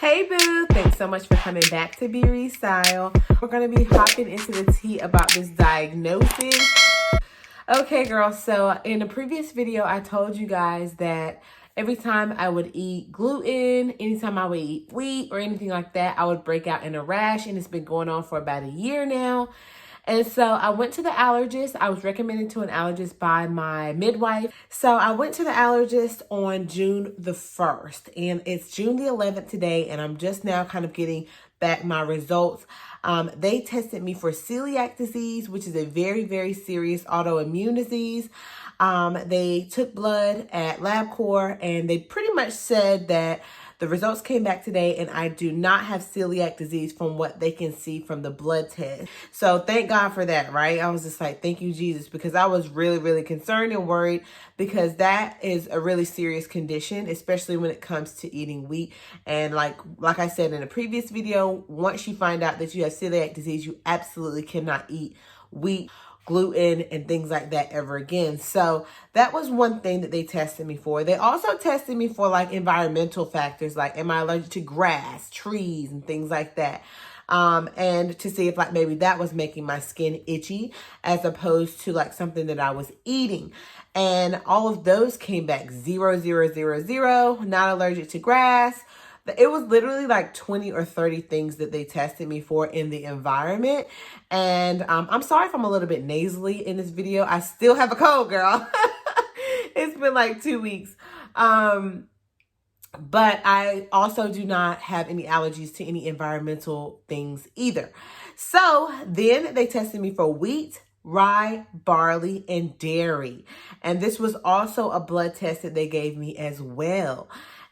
Hey boo, thanks so much for coming back to Breedstyle. We're going to be hopping into the tea about this diagnosis. Okay girl, so in a previous video I told you guys that every time I would eat gluten, anytime I would eat wheat or anything like that, I would break out in a rash, and it's been going on for about a year now. And so I went to the allergist. I was recommended to an allergist by my midwife. So I went to the allergist on June the 1st, and it's June the 11th today, and I'm just now kind of getting back my results. They tested me for celiac disease, which is a very, very serious autoimmune disease. They took blood at LabCorp, and they pretty much said that the results came back today and I do not have celiac disease from what they can see from the blood test. So thank God for that, right? I was just like, thank you, Jesus, because I was really, really concerned and worried, because that is a really serious condition, especially when it comes to eating wheat. And like I said in a previous video, once you find out that you have celiac disease, you absolutely cannot eat wheat, gluten, and things like that ever again. So that was one thing that they tested me for. They also tested me for like environmental factors, like am I allergic to grass, trees, and things like that. And to see if like maybe that was making my skin itchy as opposed to like something that I was eating. And all of those came back 0, 0, 0, 0, not allergic to grass. It was literally like 20 or 30 things that they tested me for in the environment. And I'm sorry if I'm a little bit nasally in this video. I still have a cold, girl. It's been like 2 weeks. But I also do not have any allergies to any environmental things either. So then they tested me for wheat, rye, barley, and dairy. And this was also a blood test that they gave me as well.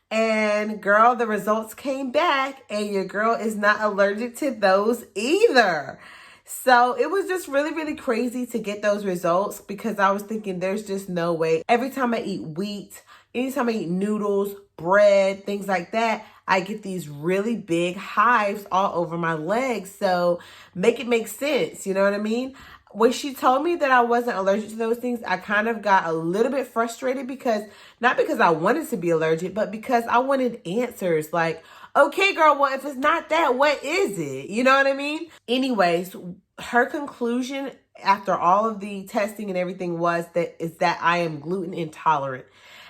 And girl, the results came back and your girl is not allergic to those either. So it was just really, really crazy to get those results, because I was thinking there's just no way. Every time I eat wheat, anytime I eat noodles, bread, things like that, I get these really big hives all over my legs. So make it make sense. You know what I mean? When she told me that I wasn't allergic to those things, I kind of got a little bit frustrated, because not because I wanted to be allergic, but because I wanted answers. Like, okay, girl, well, if it's not that, what is it? You know what I mean? Anyways, her conclusion after all of the testing and everything was that I am gluten intolerant.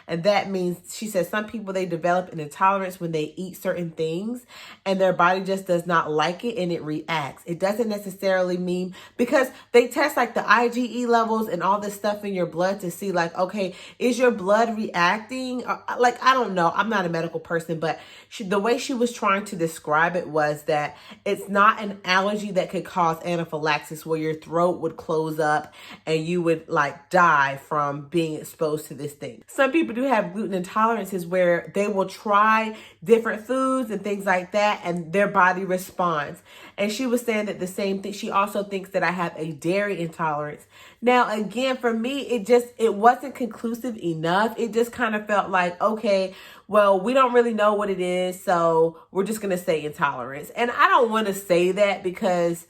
And that means, she says, some people, they develop an intolerance when they eat certain things and their body just does not like it and it reacts. It doesn't necessarily mean, because they test like the IGE levels and all this stuff in your blood to see like, okay, is your blood reacting? Like, I don't know. I'm not a medical person, but the way she was trying to describe it was that it's not an allergy that could cause anaphylaxis, where your throat would close up and you would like die from being exposed to this thing. Some people do have gluten intolerances where they will try different foods and things like that and their body responds. And she was saying that the same thing. She also thinks that I have a dairy intolerance. Now, again, for me, it wasn't conclusive enough. It just kind of felt like, okay, well, we don't really know what it is, so we're just going to say intolerance. And I don't want to say that, because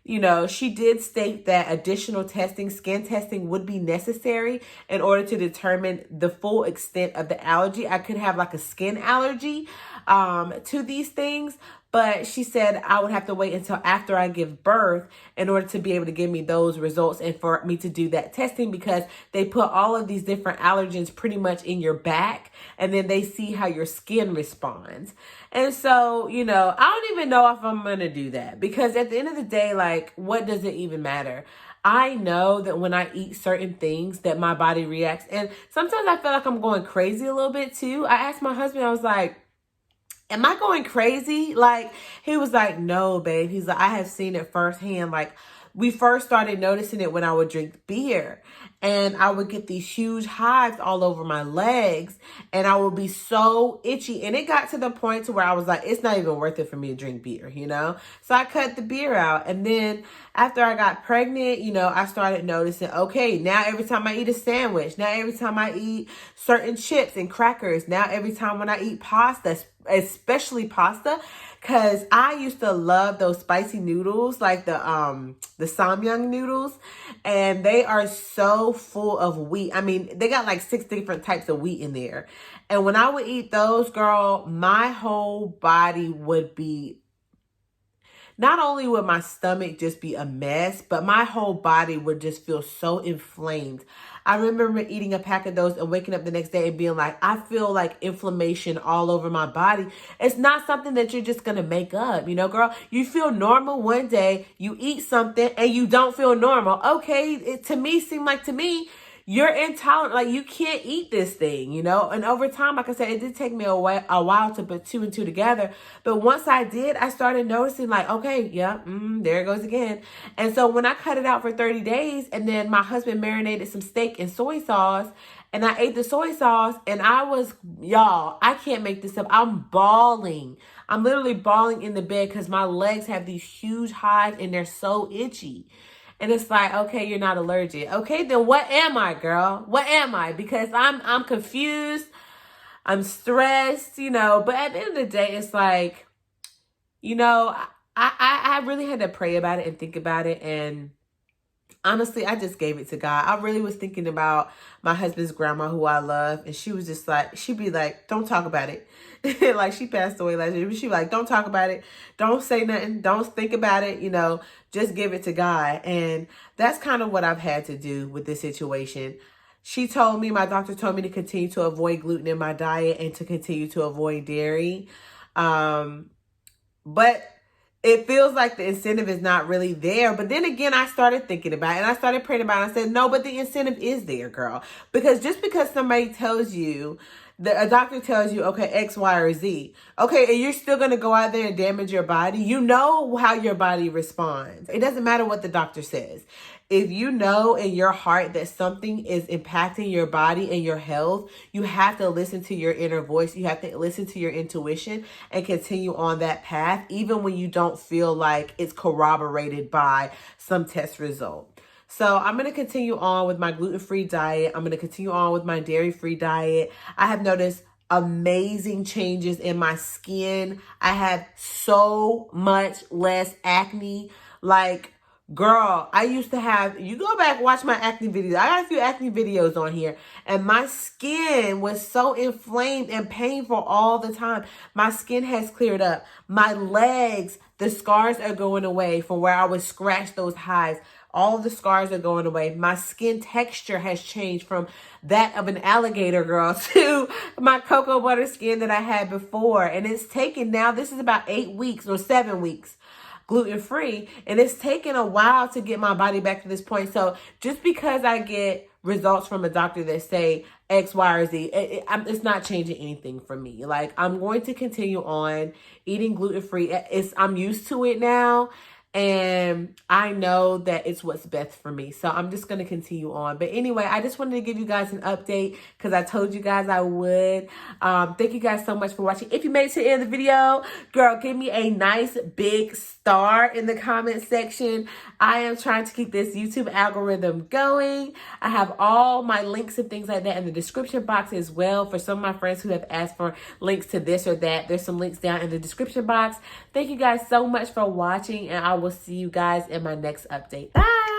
you know, she did state that additional testing, skin testing, would be necessary in order to determine the full extent of the allergy. I could have like a skin allergy to these things, but she said I would have to wait until after I give birth in order to be able to give me those results and for me to do that testing, because they put all of these different allergens pretty much in your back, and then they see how your skin responds. And so, you know, I don't even know if I'm going to do that, because at the end of the day, like, what does it even matter? I know that when I eat certain things that my body reacts. And sometimes I feel like I'm going crazy a little bit too. I asked my husband, I was like, am I going crazy? Like, he was like, no, babe. He's like, I have seen it firsthand. Like, we first started noticing it when I would drink beer, and I would get these huge hives all over my legs, and I would be so itchy. And it got to the point to where I was like, it's not even worth it for me to drink beer, you know? So I cut the beer out. And then after I got pregnant, you know, I started noticing, okay, now every time I eat a sandwich, now every time I eat certain chips and crackers, now every time when I eat pasta, especially pasta, because I used to love those spicy noodles, like the samyang noodles, and they are so full of wheat. I mean, they got like 6 different types of wheat in there. And when I would eat those, girl, my whole body would be, not only would my stomach just be a mess, but my whole body would just feel so inflamed. I remember eating a pack of those and waking up the next day and being like, I feel like inflammation all over my body. It's not something that you're just going to make up. You know, girl, you feel normal one day, you eat something and you don't feel normal. Okay, it to me seemed like, to me, you're intolerant. Like, you can't eat this thing, you know? And over time, like I said, it did take me a while to put two and two together. But once I did, I started noticing like, okay, yeah, there it goes again. And so when I cut it out for 30 days, and then my husband marinated some steak in soy sauce, and I ate the soy sauce, and I was, y'all, I can't make this up. I'm bawling. I'm literally bawling in the bed because my legs have these huge hives and they're so itchy. And it's like, okay, you're not allergic. Okay, then what am I, girl? What am I? Because I'm confused. I'm stressed, you know. But at the end of the day, it's like, you know, I really had to pray about it and think about it. And honestly, I just gave it to God. I really was thinking about my husband's grandma, who I love. And she was just like, she'd be like, don't talk about it. Like, she passed away last year. She'd be like, don't talk about it. Don't say nothing. Don't think about it. You know, just give it to God. And that's kind of what I've had to do with this situation. She told me, my doctor told me to continue to avoid gluten in my diet and to continue to avoid dairy. But it feels like the incentive is not really there. But then again, I started thinking about it and I started praying about it. I said, no, but the incentive is there, girl. Because just because somebody tells you, a doctor tells you, okay, X, Y, or Z, okay, and you're still going to go out there and damage your body, you know how your body responds. It doesn't matter what the doctor says. If you know in your heart that something is impacting your body and your health, you have to listen to your inner voice. You have to listen to your intuition and continue on that path, even when you don't feel like it's corroborated by some test result. So I'm going to continue on with my gluten-free diet. I'm going to continue on with my dairy-free diet. I have noticed amazing changes in my skin. I have so much less acne. Like, girl, I used to have, you go back, watch my acne videos. I got a few acne videos on here. And my skin was so inflamed and painful all the time. My skin has cleared up. My legs, the scars are going away from where I would scratch those hives. All of the scars are going away. My skin texture has changed from that of an alligator, girl, to my cocoa butter skin that I had before. And it's taken now, this is about 8 weeks or 7 weeks gluten-free. And it's taken a while to get my body back to this point. So just because I get results from a doctor that say X, Y, or Z, it's not changing anything for me. Like, I'm going to continue on eating gluten-free. I'm used to it now. And I know that it's what's best for me. So I'm just going to continue on. But anyway, I just wanted to give you guys an update because I told you guys I would. Thank you guys so much for watching. If you made it to the end of the video, girl, give me a nice big star in the comment section. I am trying to keep this YouTube algorithm going. I have all my links and things like that in the description box as well. For some of my friends who have asked for links to this or that, there's some links down in the description box. Thank you guys so much for watching, and I will see you guys in my next update. Bye!